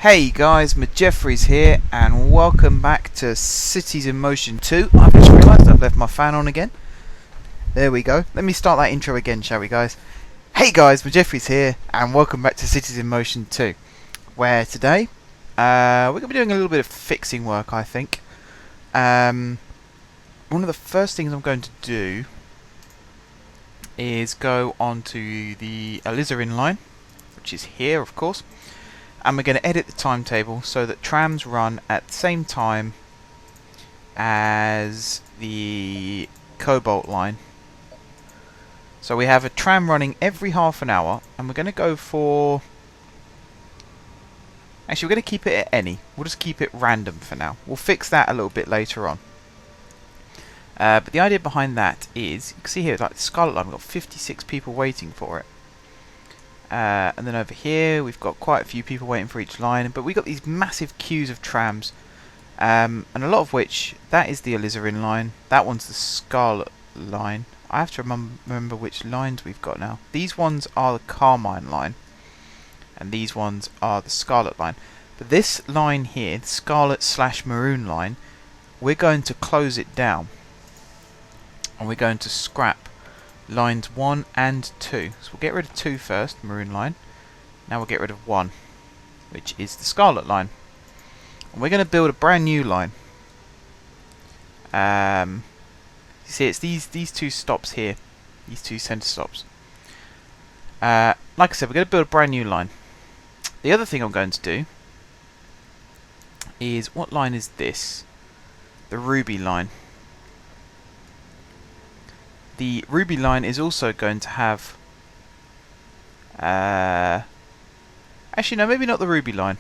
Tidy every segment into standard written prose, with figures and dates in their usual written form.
Hey guys, Jeffries here, and welcome back to Cities in Motion 2. I've just realised I've left my fan on again. There we go. Let me start that intro again, shall we guys? Hey guys, Jeffries here, and welcome back to Cities in Motion 2. Where today, we're going to be doing a little bit of fixing work, I think. One of the first things I'm going to do is go onto the alizarin line, which is here, of course. And we're going to edit the timetable so that trams run at the same time as the cobalt line. So we have a tram running every half an hour, and we're going to go for... Actually, we're going to keep it at any. We'll just keep it random for now. We'll fix that a little bit later on. But the idea behind that is, you can see here, like the Scarlet Line, we've got 56 people waiting for it. And then over here we've got quite a few people waiting for each line, but we've got these massive queues of trams, and a lot of which, that is the alizarin line, that one's the Scarlet Line. I have to remember which lines we've got now. These ones are the Carmine line, and these ones are the Scarlet Line. But this line here, the Scarlet/Maroon line, we're going to close it down, and we're going to scrap lines 1 and 2. So we'll get rid of 2 first, Maroon line. Now we'll get rid of 1, which is the Scarlet line. And we're going to build a brand new line. You see, it's these two stops here, these two centre stops. Like I said, we're going to build a brand new line. The other thing I'm going to do is, what line is this? The Ruby line. The Ruby line is also going to have... actually, no, maybe not the Ruby line.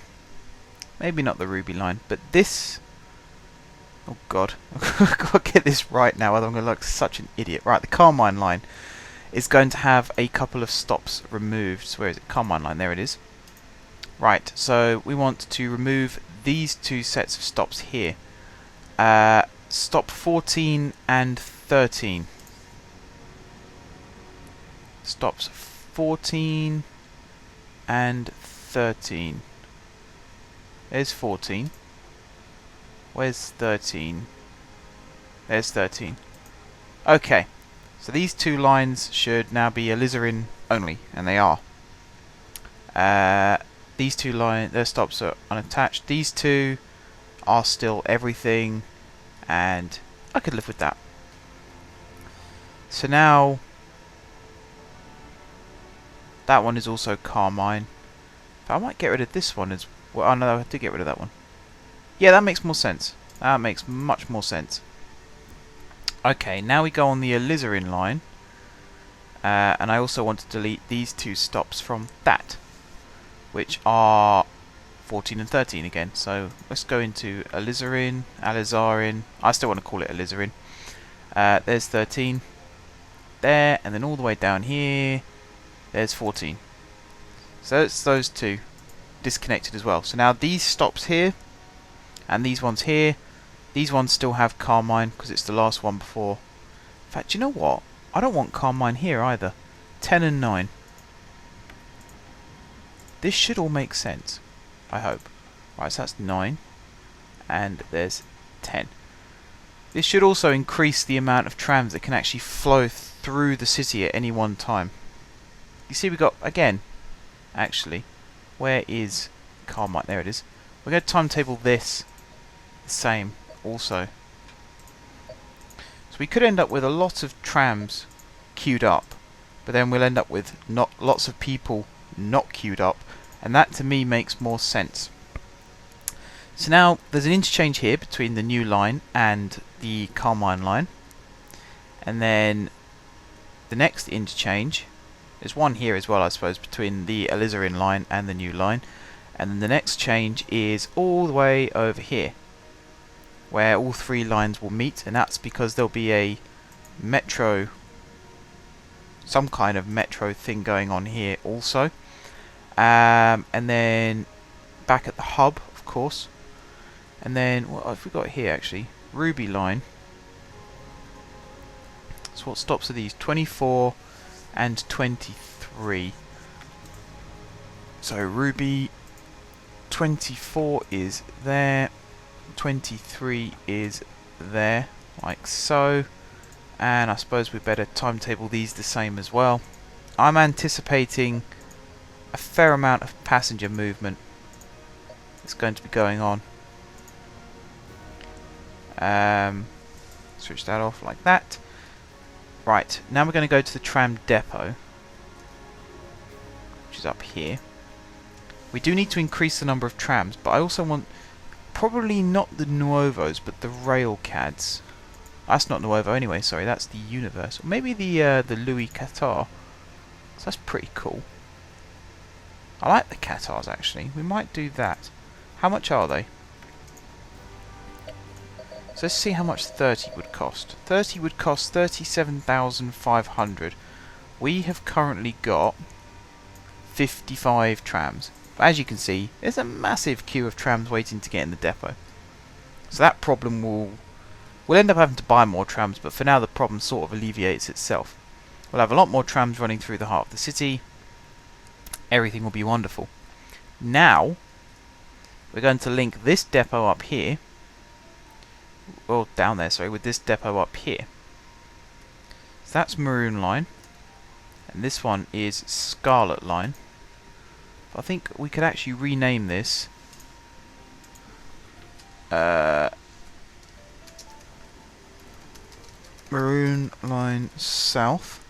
Maybe not the Ruby line, but this... Oh god, I've got to get this right now, otherwise I'm going to look such an idiot. Right, the Carmine line is going to have a couple of stops removed. So where is it? Carmine line, there it is. Right, so we want to remove these two sets of stops here. Stop 14 and 13. Stops 14 and 13. There's 14. Where's 13? There's 13. Okay, so these two lines should now be alizarin only, and they are. These two their stops are unattached. These two are still everything, and I could live with that. So now... that one is also Carmine. But I might get rid of this one as well. Oh no, I did get rid of that one. Yeah, that makes more sense. That makes much more sense. Okay, now we go on the alizarin line. And I also want to delete these two stops from that, which are 14 and 13 again. So let's go into alizarin. I still want to call it alizarin. There's 13. There, and then all the way down here. There's 14. So it's those two disconnected as well. So now these stops here and these ones here, these ones still have Carmine because it's the last one before. In fact, you know what? I don't want Carmine here either. 10 and 9. This should all make sense, I hope. Right, so that's 9 and there's 10. This should also increase the amount of trams that can actually flow through the city at any one time. You see, we got, again, actually, where is Carmine? There it is. We're going to timetable this the same also. So we could end up with a lot of trams queued up, but then we'll end up with not lots of people not queued up, and that to me makes more sense. So now there's an interchange here between the new line and the Carmine line, and then the next interchange, there's one here as well, I suppose, between the alizarin line and the new line. And then the next change is all the way over here, where all three lines will meet, and that's because there'll be a metro, some kind of metro thing going on here also. And then back at the hub, of course. And then, what have we got here actually? Ruby line. So what stops are these? 24 and 23. So Ruby 24 is there, 23 is there, like so. And I suppose we better timetable these the same as well. I'm anticipating a fair amount of passenger movement that's going to be going on. Switch that off like that. Right, now we're going to go to the tram depot, which is up here. We do need to increase the number of trams, but I also want probably not the Nuovos, but the Railcads. That's not Nuovo anyway, sorry, that's the Universal. Maybe the Louis Qatar. So that's pretty cool. I like the Qatars actually. We might do that. How much are they? So let's see how much 30 would cost. 30 would cost 37,500. We have currently got 55 trams. But as you can see, there's a massive queue of trams waiting to get in the depot. So that problem we'll end up having to buy more trams, but for now the problem sort of alleviates itself. We'll have a lot more trams running through the heart of the city. Everything will be wonderful. Now, we're going to link this depot up here, or down there, sorry, with this depot up here. So that's Maroon line, and this one is Scarlet line. I think we could actually rename this Maroon line South.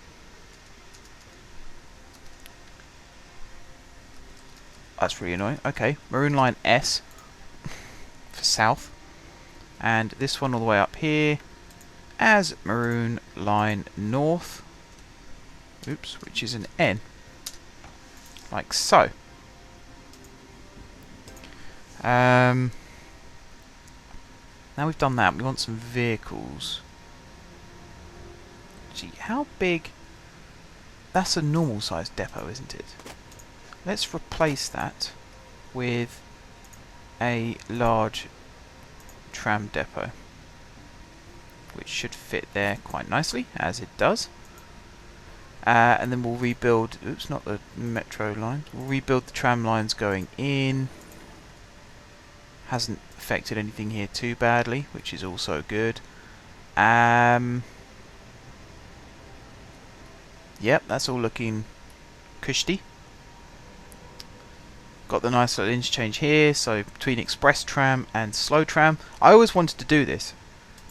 That's really annoying. Okay, Maroon line S for South. And this one all the way up here as Maroon line North. Oops, which is an N. Like so. Now we've done that, we want some vehicles. Gee, how big? That's a normal sized depot, isn't it? Let's replace that with a large tram depot, which should fit there quite nicely, as it does. And then we'll rebuild, oops, not the metro line, we'll rebuild the tram lines going in. Hasn't affected anything here too badly, which is also good. Yep, that's all looking cushy. Got the nice little interchange here, so between express tram and slow tram. I always wanted to do this.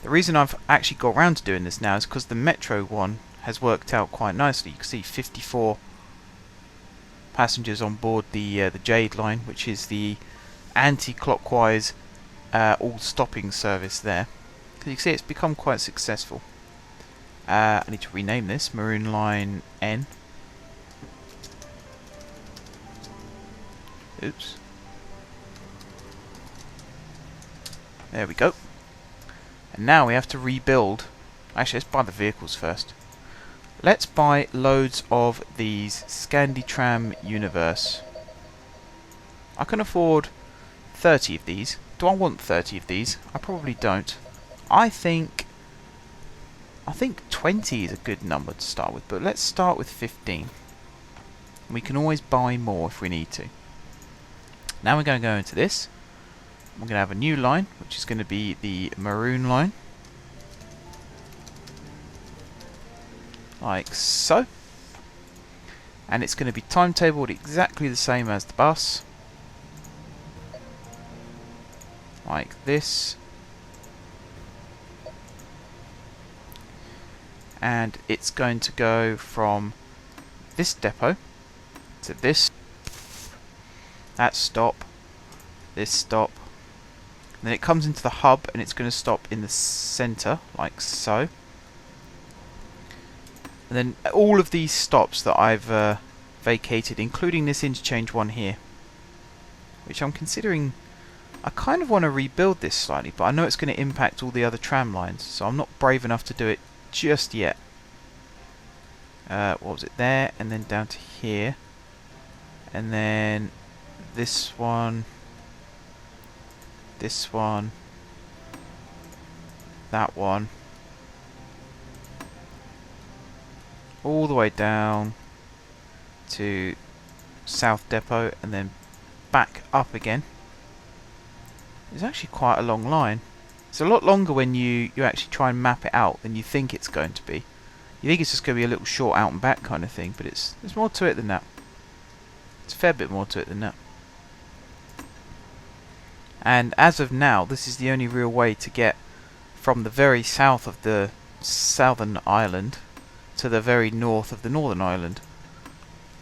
The reason I've actually got around to doing this now is because the metro one has worked out quite nicely. You can see 54 passengers on board the Jade line, which is the anti-clockwise all stopping service there. So you can see it's become quite successful. I need to rename this Maroon line N. Oops. There we go. And now we have to rebuild. Actually, let's buy the vehicles first. Let's buy loads of these Scandi-Tram Universe. I can afford 30 of these. Do I want 30 of these? I probably don't. I think 20 is a good number to start with, but let's start with 15. We can always buy more if we need to. Now we're going to go into this. We're going to have a new line, which is going to be the Maroon line. Like so. And it's going to be timetabled exactly the same as the bus. Like this. And it's going to go from this depot to this. That stop. This stop. And then it comes into the hub and it's going to stop in the center, like so. And then all of these stops that I've vacated, including this interchange one here, which I'm considering. I kind of want to rebuild this slightly, but I know it's going to impact all the other tram lines, so I'm not brave enough to do it just yet. What was it there? And then down to here. And then this one. This one. That one. All the way down to South Depot and then back up again. It's actually quite a long line. It's a lot longer when you actually try and map it out than you think it's going to be. You think it's just going to be a little short out and back kind of thing, but there's more to it than that. It's a fair bit more to it than that. And as of now, this is the only real way to get from the very south of the southern island to the very north of the northern island.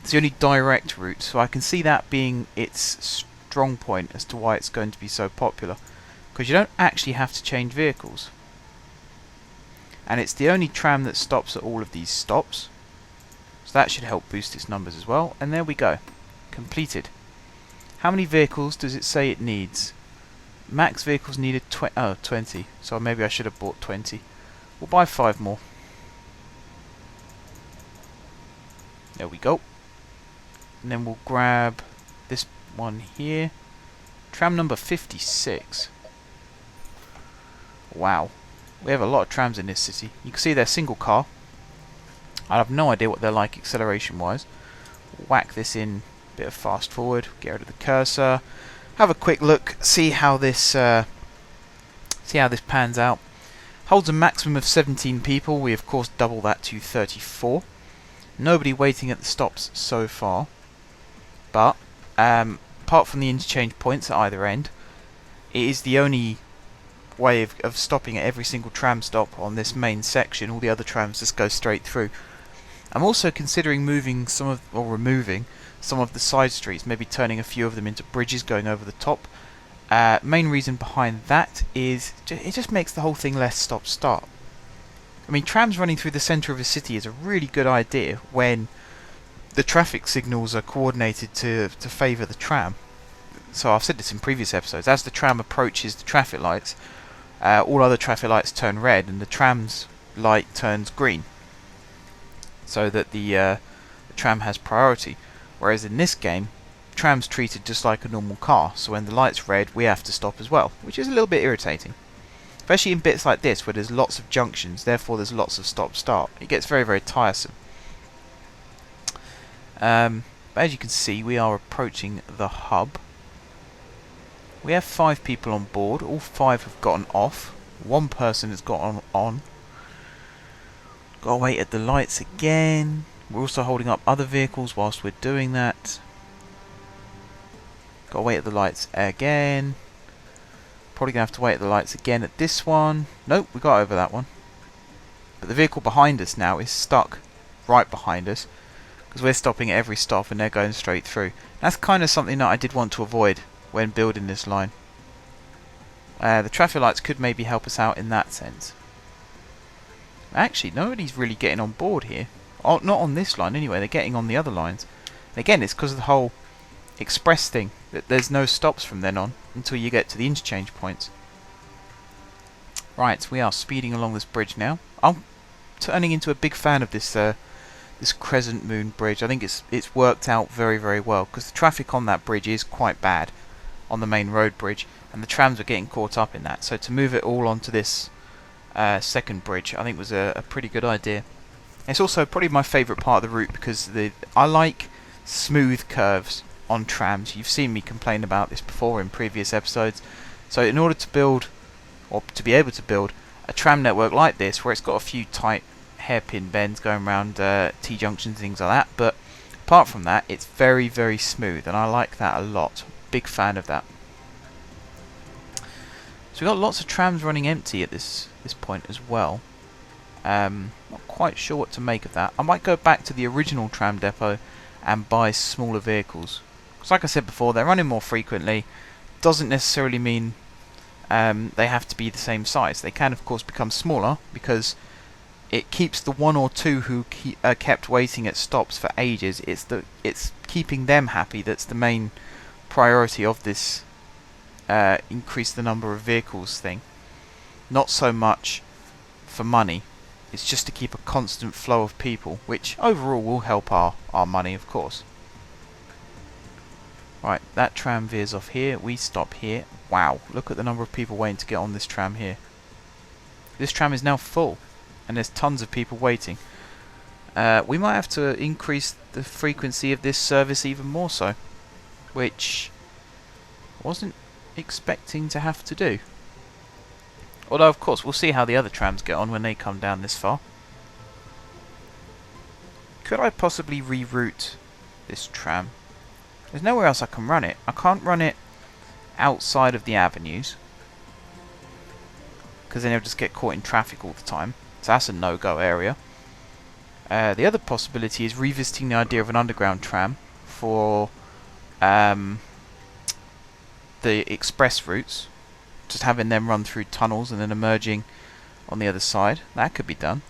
It's the only direct route, so I can see that being its strong point as to why it's going to be so popular. Because you don't actually have to change vehicles. And it's the only tram that stops at all of these stops. So that should help boost its numbers as well. And there we go. Completed. How many vehicles does it say it needs? Max vehicles needed 20. So maybe I should have bought 20. We'll buy 5 more. There we go. And then we'll grab this one here. Tram number 56. Wow. We have a lot of trams in this city. You can see they're single car. I have no idea what they're like acceleration wise. Whack this in, bit of fast forward, get rid of the cursor. Have a quick look, see how this pans out. Holds a maximum of 17 people. We of course double that to 34. Nobody waiting at the stops so far. But apart from the interchange points at either end, it is the only way of stopping at every single tram stop on this main section. All the other trams just go straight through. I'm also considering removing some of the side streets, maybe turning a few of them into bridges going over the top. Main reason behind that is it just makes the whole thing less stop-start. I mean, trams running through the centre of a city is a really good idea when the traffic signals are coordinated to favour the tram. So I've said this in previous episodes. As the tram approaches the traffic lights, all other traffic lights turn red and the tram's light turns green, so that the tram has priority. Whereas in this game, tram's treated just like a normal car, so when the light's red, we have to stop as well, which is a little bit irritating. Especially in bits like this, where there's lots of junctions, therefore there's lots of stop-start. It gets very, very tiresome. But as you can see, we are approaching the hub. We have 5 people on board. All 5 have gotten off. 1 person has got on. Gotta wait at the lights again. We're also holding up other vehicles whilst we're doing that. Gotta wait at the lights again. Probably gonna have to wait at the lights again at this one. Nope, we got over that one. But the vehicle behind us now is stuck right behind us, because we're stopping at every stop and they're going straight through. That's kind of something that I did want to avoid when building this line. The traffic lights could maybe help us out in that sense. Actually, nobody's really getting on board here. Oh, not on this line anyway, they're getting on the other lines. And again, it's because of the whole express thing, that there's no stops from then on until you get to the interchange points. Right, we are speeding along this bridge now. I'm turning into a big fan of this this crescent moon bridge. I think it's worked out very, very well, because the traffic on that bridge is quite bad on the main road bridge, and the trams are getting caught up in that. So to move it all onto this second bridge, I think was a pretty good idea. It's also probably my favourite part of the route, because I like smooth curves on trams. You've seen me complain about this before in previous episodes. So in order to build, or to be able to build, a tram network like this, where it's got a few tight hairpin bends going around T-junctions, things like that, but apart from that, it's very, very smooth, and I like that a lot. Big fan of that. So we've got lots of trams running empty at this point as well. Not quite sure what to make of that. I might go back to the original tram depot and buy smaller vehicles. Because like I said before, they're running more frequently. Doesn't necessarily mean they have to be the same size. They can of course become smaller, because it keeps the 1 or 2 who kept waiting at stops for ages. It's keeping them happy that's the main priority of this increase the number of vehicles thing. Not so much for money. It's just to keep a constant flow of people, which overall will help our money, of course. Right, that tram veers off here. We stop here. Wow, look at the number of people waiting to get on this tram here. This tram is now full, and there's tons of people waiting. We might have to increase the frequency of this service even more so, which wasn't expecting to have to do. Although, of course, we'll see how the other trams get on when they come down this far. Could I possibly reroute this tram? There's nowhere else I can run it. I can't run it outside of the avenues, because then it'll just get caught in traffic all the time. So that's a no-go area. The other possibility is revisiting the idea of an underground tram for the express routes. Just having them run through tunnels and then emerging on the other side. That could be done.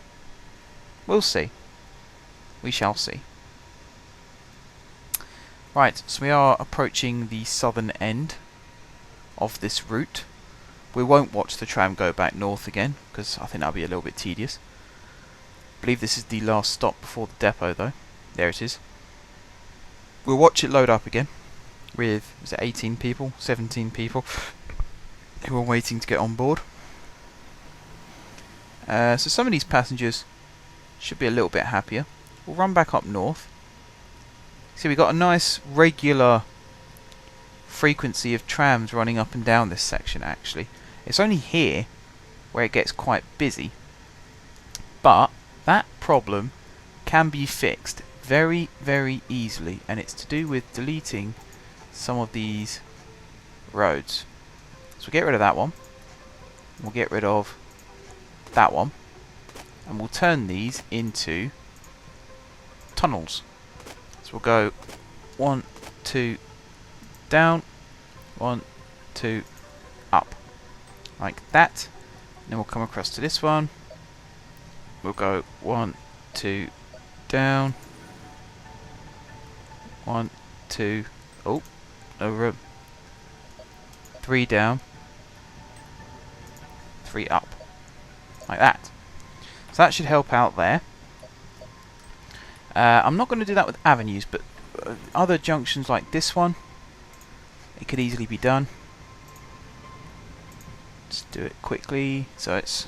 We'll see. We shall see. Right, so we are approaching the southern end of this route. We won't watch the tram go back north again, because I think that'll be a little bit tedious. I believe this is the last stop before the depot, though. There it is. We'll watch it load up again with, is it 18 people, 17 people who are waiting to get on board. So some of these passengers should be a little bit happier. We'll run back up north. See, we've got a nice regular frequency of trams running up and down this section, actually. It's only here where it gets quite busy. But that problem can be fixed very, very easily, and it's to do with deleting some of these roads. So we'll get rid of that one. We'll get rid of that one. And we'll turn these into tunnels. So we'll go 1, 2, down, 1, 2, up. Like that. And then we'll come across to this one. We'll go 1, 2, down. 1, 2, oh, no room. 3 down. 3 up. Like that. So that should help out there. I'm not going to do that with avenues, but other junctions like this one, it could easily be done. Let's do it quickly. So it's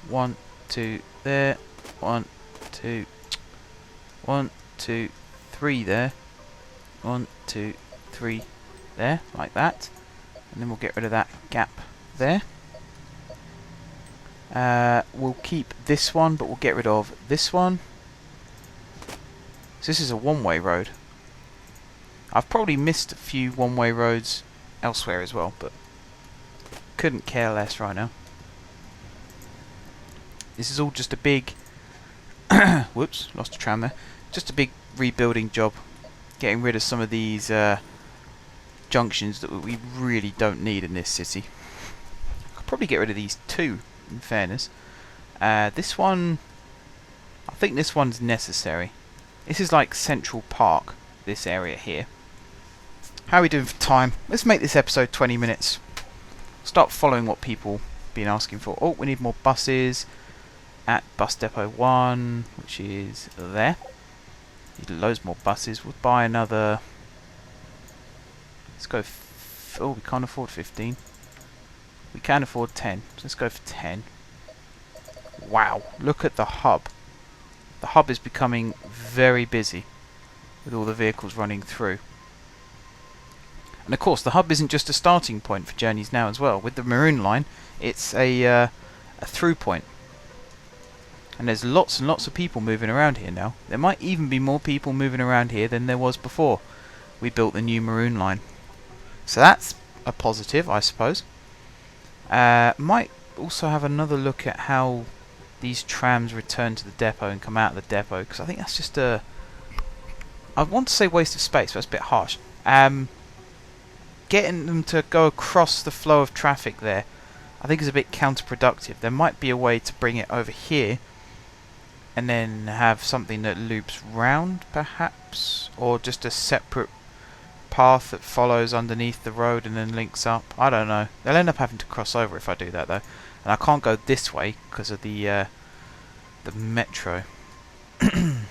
1, 2 there, 1, 2, 1, 2, 3 there, 1, 2, 3 there, like that. And then we'll get rid of that gap there. We'll keep this one, but we'll get rid of this one. So this is a one-way road. I've probably missed a few one-way roads elsewhere as well, but couldn't care less right now. This is all just a big whoops, lost a tram there. Just a big rebuilding job, getting rid of some of these junctions that we really don't need in this city. I could probably get rid of these two, in fairness. This one, I think this one's necessary. This is like Central Park, this area here. How are we doing for time? Let's make this episode 20 minutes. Start following what people have been asking for. Oh, we need more buses at bus depot 1, which is there. Need loads more buses. We'll buy another. Let's go. Oh, we can't afford 15. We can afford 10. So let's go for 10. Wow, look at the hub. The hub is becoming very busy with all the vehicles running through. And of course, the hub isn't just a starting point for journeys now as well. With the Maroon line, it's a through point. And there's lots and lots of people moving around here now. There might even be more people moving around here than there was before we built the new Maroon line. So that's a positive, I suppose. Might also have another look at how these trams return to the depot and come out of the depot, because I think that's just a... I want to say waste of space, but that's a bit harsh. Getting them to go across the flow of traffic there, I think is a bit counterproductive. There might be a way to bring it over here and then have something that loops round, perhaps, or just a separate path that follows underneath the road and then links up. I don't know. They'll end up having to cross over if I do that, though. And I can't go this way because of the metro. We'll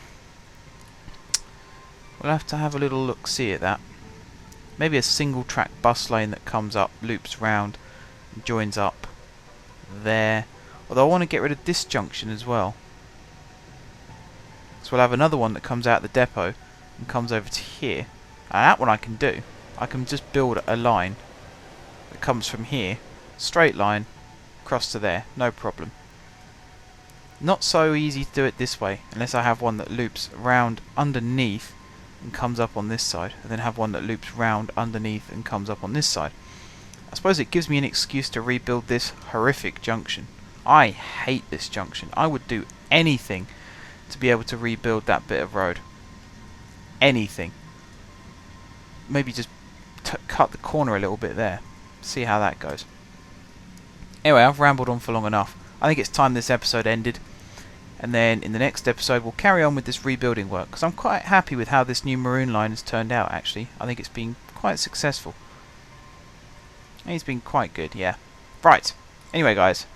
have to have a little look-see at that. Maybe a single-track bus lane that comes up, loops round, and joins up there. Although I want to get rid of this junction as well. So we'll have another one that comes out the depot and comes over to here. And that one I can do. I can just build a line that comes from here, straight line, across to there, no problem. Not so easy to do it this way, unless I have one that loops round underneath and comes up on this side, and then have one that loops round underneath and comes up on this side. I suppose it gives me an excuse to rebuild this horrific junction. I hate this junction. I would do anything to be able to rebuild that bit of road. Anything. Maybe just cut the corner a little bit there. See how that goes. Anyway, I've rambled on for long enough. I think it's time this episode ended. And then in the next episode we'll carry on with this rebuilding work, because I'm quite happy with how this new Maroon line has turned out actually. I think it's been quite successful. It's been quite good, yeah. Right. Anyway guys,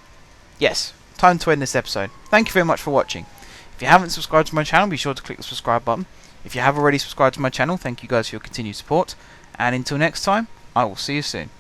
yes, time to end this episode. Thank you very much for watching. If you haven't subscribed to my channel, be sure to click the subscribe button. If you have already subscribed to my channel, thank you guys for your continued support. And until next time, I will see you soon.